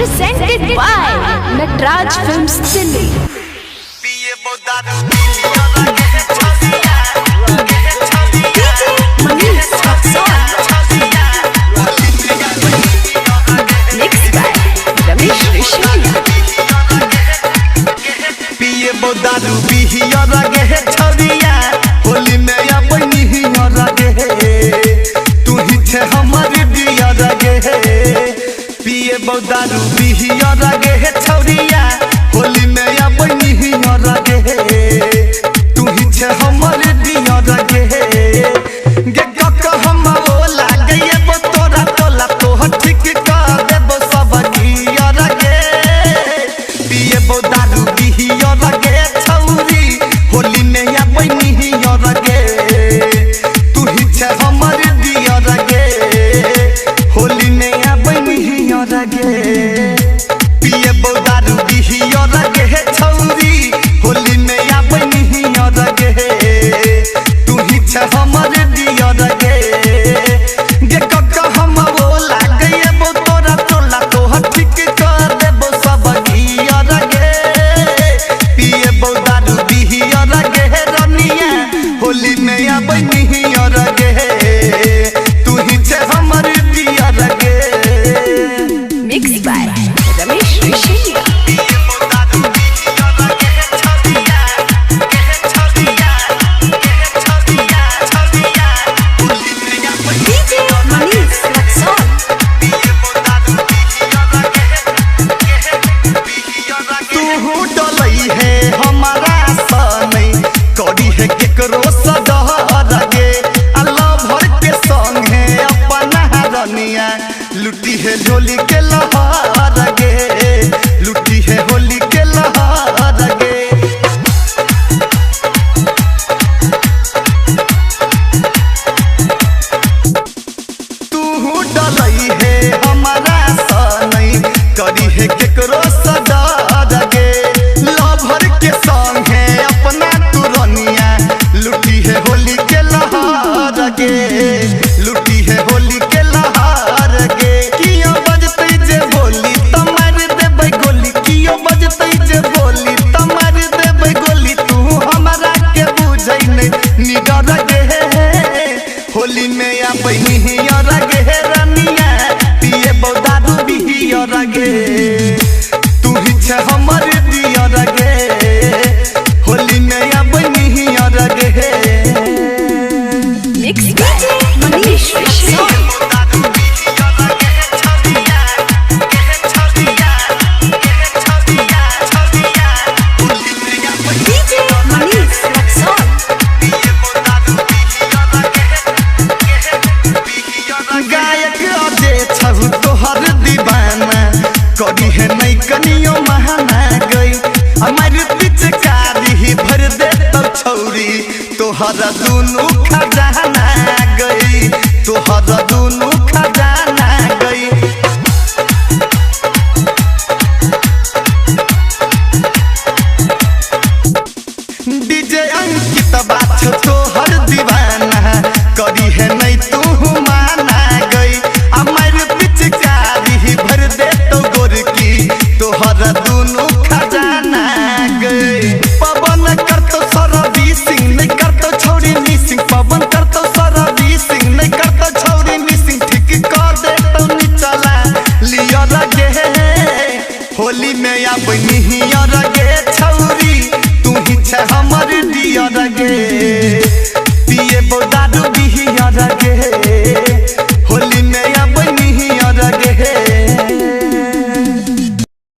presented by Natraj Films Delhi. Mixed by Ramesh Rishia. पिए दारू बिहिया रगे है छौरिया होली में या बनी हिया रगे तू ही छे हमर दिया रगे पिए दारू बिहिया रगे है छौरिया होली में या बनी हिया रगे तू ही छे हमर दिया रगे गे कक हम ओ लागे बो तोरा तोला तो ठीक कर देबो सब गिया रगे पिए दारू बिहिया रगे छौरी होली में या बनी हिया रगे तू ही छे हमर दिया रगे होली में या बनी हिया रगे पिए दारू बिहिया रगे छौरी होली में या बनी हिया रगे तू ही छे हमर दिया रगे गे कक हम ओ लागे बो तोरा तोला तो ठीक कर देबो सब गिया रगे पिए दारू बिहिया रगे रनिया होली में या बनी हिया रगे तू ही छे हमर दिया रगे Mixed by Ramesh Rishia. DJ Manish Luxon. तू डलई है हमारा सनई करी है केकरो सदहर गे अल्लाह भर के संग है अपना रनिया लुटी है झोली के लहर गे लुटी है होली के लहर गे तू डलई है हमारा सनई करी है केकरो सदहर गे लभर के संग है अपना तुरनिया लुटी है होली के लहर गे लुटी है होली के लहर गे कियो बजतै जे बोली त मार देबै गोली कियो बजतै जे बोली त मार देबै गोली तू हमरा के बुझै नै निडर गे होली में या बनी हिया रगे रनिया पिए दारू बिहिया रगे तू ही छे हमर दिया रगे होली में या बनी हिया रगे Mixed by Manish Rishia. DJ Manish Luxon. गायक अजे छहु तोहर दीवाना करी है नहीं कनियो महाना गई हमार पिचकारी ही भर दे तो छौरी तोहरा दुनू खजाना गई तोहरा दुनू खजाना गई डीजे अंकित बात तोहर दीवाना करी है नहीं तू माना गई हमार पिचकारी ही भर दे तो गोरकी तोहरा दुनू खजाना गई पवन करतो सरबी सिंह नहीं करतो छौरी मिसिंग पवन करतो सरबी सिंह नहीं करतो छौरी मिसिंग ठीक कर दे तो नी चला लिया रगे होली में या बनी हिया रगे